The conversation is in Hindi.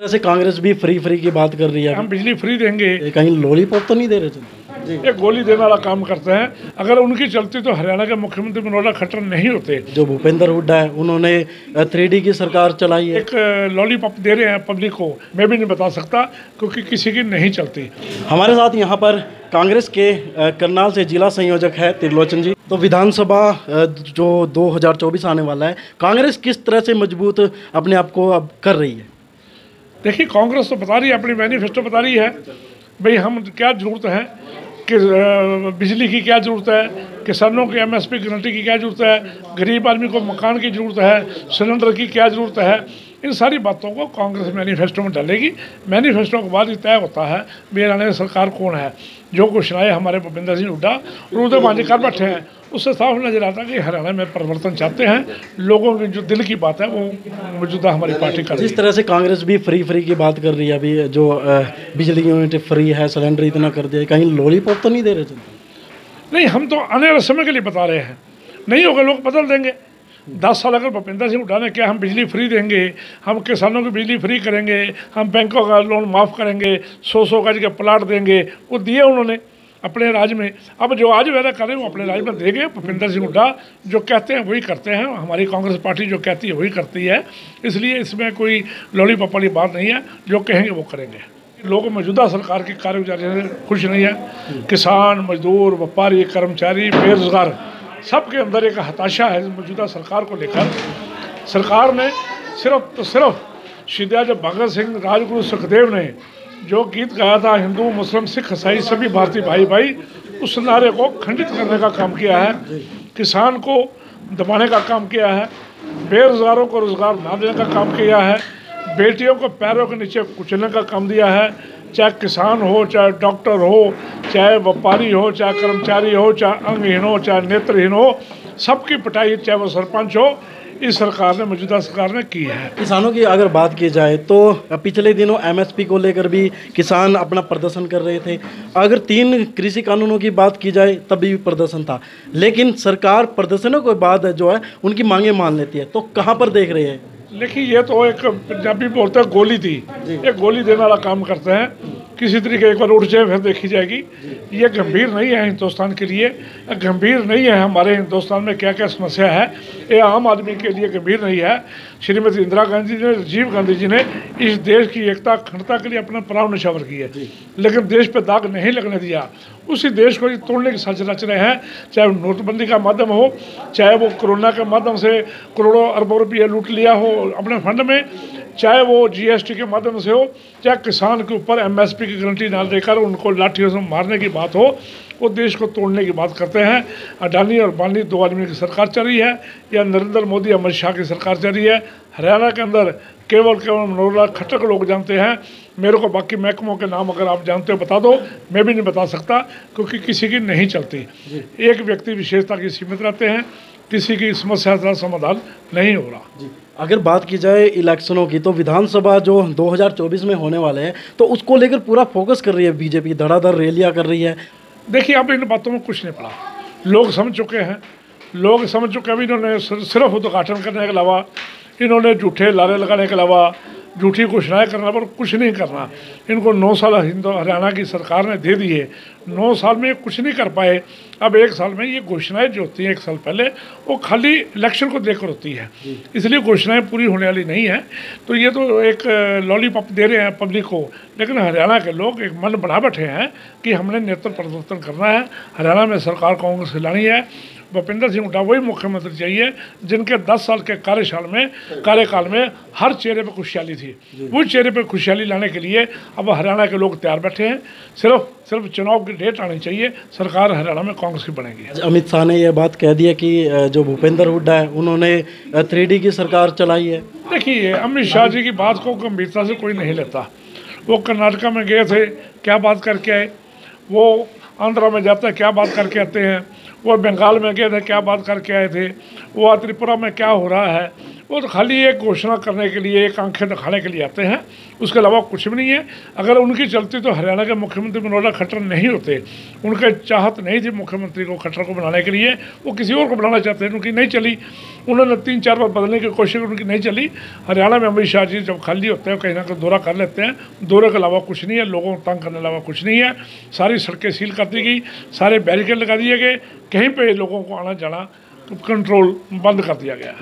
वैसे कांग्रेस भी फ्री की बात कर रही है। हम बिजली फ्री देंगे, कहीं लॉलीपॉप तो नहीं दे रहे थे? ये गोली देने वाला काम करते हैं। अगर उनकी चलती तो हरियाणा के मुख्यमंत्री मनोहर खट्टर नहीं होते। जो भूपेंद्र हुड्डा है उन्होंने 3D की सरकार चलाई है। एक लॉलीपॉप दे रहे हैं पब्लिक को, मैं भी नहीं बता सकता क्योंकि किसी की नहीं चलती। हमारे साथ यहाँ पर कांग्रेस के करनाल से जिला संयोजक है त्रिलोचन जी। तो विधानसभा जो 2024 आने वाला है, कांग्रेस किस तरह से मजबूत अपने आप को अब कर रही है? देखिए, कांग्रेस तो बता रही है, अपनी मैनिफेस्टो बता रही है भाई हम क्या ज़रूरत है, कि बिजली की क्या ज़रूरत है, किसानों की MSP गारंटी की क्या ज़रूरत है, गरीब आदमी को मकान की ज़रूरत है, सिलेंडर की क्या ज़रूरत है। इन सारी बातों को कांग्रेस मैनिफेस्टो में डालेगी। मैनिफेस्टो के बाद ही तय होता है भी आने वाली सरकार कौन है। जो घोषणाएं हमारे भूपेंद्र सिंह हुड्डा और उधर मांझी कर बैठे हैं, उससे साफ नजर आता है कि हरियाणा में परिवर्तन चाहते हैं। लोगों की जो दिल की बात है वो मौजूदा हमारी पार्टी कर रही है। जिस तरह से कांग्रेस भी फ्री की बात कर रही है, अभी जो बिजली यूनिट फ्री है, सिलेंडर इतना कर दिया, कहीं लॉलीपॉप तो नहीं दे रहे थे? नहीं, हम तो आने वाले समय के लिए बता रहे हैं, नहीं होगा लोग बदल देंगे। 10 साल अगर भूपेंद्र सिंह हुड्डा ने क्या हम बिजली फ्री देंगे, हम किसानों की बिजली फ्री करेंगे, हम बैंकों का लोन माफ़ करेंगे, 100 गज के प्लाट देंगे, वो दिए उन्होंने अपने राज्य में। अब जो आज वादा कर रहे हैं वो अपने राज्य में देंगे। भूपेंद्र सिंह हुड्डा जो कहते हैं वही करते हैं, हमारी कांग्रेस पार्टी जो कहती है वही करती है। इसलिए इसमें कोई लॉलीपॉप वाली बात नहीं है, जो कहेंगे वो करेंगे। लोग मौजूदा सरकार की कारगुजारी से खुश नहीं है। किसान, मजदूर, व्यापारी, कर्मचारी, बेरोजगार, सबके अंदर एक हताशा है मौजूदा सरकार को लेकर। सरकार ने सिर्फ तो सिर्फ शहीद भगत सिंह, राजगुरु सुखदेव ने जो गीत गाया था, हिंदू मुस्लिम सिख ईसाई सभी भारतीय भाई भाई, उस नारे को खंडित करने का काम किया है। किसान को दबाने का काम किया है, बेरोजगारों को रोजगार ना देने का काम किया है, बेटियों को पैरों के नीचे कुचलने का काम दिया है। चाहे किसान हो, चाहे डॉक्टर हो, चाहे व्यापारी हो, चाहे कर्मचारी हो, चाहे अंगहीन हो, चाहे नेत्रहीन हो, सबकी पिटाई चाहे वो सरपंच हो, इस सरकार ने, मौजूदा सरकार ने की है। किसानों की अगर बात की जाए तो पिछले दिनों MSP को लेकर भी किसान अपना प्रदर्शन कर रहे थे। अगर 3 कृषि कानूनों की बात की जाए तब भी प्रदर्शन था, लेकिन सरकार प्रदर्शनों के बाद जो है उनकी मांगे मान लेती है। तो कहाँ पर देख रहे हैं? देखिए, ये तो एक पंजाबी बोलते हैं गोली थी, ये गोली देने वाला काम करते हैं। किसी तरीके एक बार उठ जाए फिर देखी जाएगी। ये गंभीर नहीं है हिंदुस्तान के लिए, गंभीर नहीं है हमारे हिंदुस्तान में क्या क्या समस्या है, ये आम आदमी के लिए गंभीर नहीं है। श्रीमती इंदिरा गांधी जी ने, राजीव गांधी जी ने इस देश की एकता अखंडता के लिए अपना प्राण न्यौछावर किया, लेकिन देश पे दाग नहीं लगने दिया। उसी देश को तोड़ने की साजिश रच रहे हैं, चाहे नोटबंदी का माध्यम हो, चाहे वो कोरोना के माध्यम से करोड़ों अरबों रुपये लूट लिया हो अपने फंड में, चाहे वो GST के माध्यम से हो, चाहे किसान के ऊपर MSP की गारंटी ना देकर उनको लाठियों से मारने की बात हो, वो देश को तोड़ने की बात करते हैं। अडानी और बानी 2 आदमी की सरकार चल रही है, या नरेंद्र मोदी, अमित शाह की सरकार चल रही है। हरियाणा के अंदर केवल मनोहर खट्टर को लोग जानते हैं। मेरे को बाकी महकमों के नाम अगर आप जानते हो बता दो, मैं भी नहीं बता सकता क्योंकि किसी की नहीं चलती। एक व्यक्ति विशेषता की सीमित रहते हैं, किसी की समस्या का समाधान नहीं हो रहा। अगर बात की जाए इलेक्शनों की, तो विधानसभा जो 2024 में होने वाले हैं, तो उसको लेकर पूरा फोकस कर रही है बीजेपी, धड़ाधड़ रैलियां कर रही है। देखिए, अब इन बातों में कुछ नहीं पड़ा, लोग समझ चुके हैं, लोग समझ चुके हैं। इन्होंने सिर्फ उद्घाटन करने के अलावा, इन्होंने झूठे लारे लगाने के अलावा, झूठी घोषणाएं करना पर कुछ नहीं करना। इनको 9 साल हरियाणा की सरकार ने दे दिए, 9 साल में कुछ नहीं कर पाए। अब 1 साल में ये घोषणाएं जो होती हैं 1 साल पहले, वो खाली इलेक्शन को लेकर होती है, इसलिए घोषणाएं पूरी होने वाली नहीं है। तो ये तो एक लॉलीपॉप दे रहे हैं पब्लिक को, लेकिन हरियाणा के लोग एक मन बना बैठे हैं कि हमने नेतृत्व परिवर्तन करना है, हरियाणा में सरकार कांग्रेस हिलानी है। भूपेंद्र सिंह हुड्डा वही मुख्यमंत्री चाहिए जिनके 10 साल के कार्यकाल में हर चेहरे पर खुशहाली थी। उस चेहरे पर खुशहाली लाने के लिए अब हरियाणा के लोग तैयार बैठे हैं। सिर्फ चुनाव की डेट आनी चाहिए, सरकार हरियाणा में कांग्रेस की बनेगी। अमित शाह ने यह बात कह दी है कि जो भूपेंद्र हुड्डा है उन्होंने 3D की सरकार चलाई है। देखिए, अमित शाह जी की बात को गंभीरता से कोई नहीं लेता। वो कर्नाटका में गए थे, क्या बात करके आए, वो आंध्रा में जाते हैं, क्या बात करके आते हैं, वो बंगाल में गए थे, क्या बात करके आए थे, वो त्रिपुरा में क्या हो रहा है, वो तो खाली एक घोषणा करने के लिए, एक आंखें दिखाने के लिए आते हैं, उसके अलावा कुछ भी नहीं है। अगर उनकी चलती तो हरियाणा के मुख्यमंत्री मनोहर लाल खट्टर नहीं होते। उनके चाहत नहीं थी मुख्यमंत्री को, खट्टर को बनाने के लिए, वो किसी और को बनाना चाहते हैं, उनकी नहीं चली। उन्होंने 3-4 बार बदलने की कोशिश, उनकी नहीं चली। हरियाणा में अमित शाह जी जब खाली होते हैं कहीं ना कहीं दौरा कर लेते हैं, दौरे के अलावा कुछ नहीं है, लोगों को तंग करने के अलावा कुछ नहीं है। सारी सड़कें सील कर दी गई, सारे बैरिकेड लगा दिए गए, कहीं पर लोगों को आना जाना कंट्रोल बंद कर दिया गया।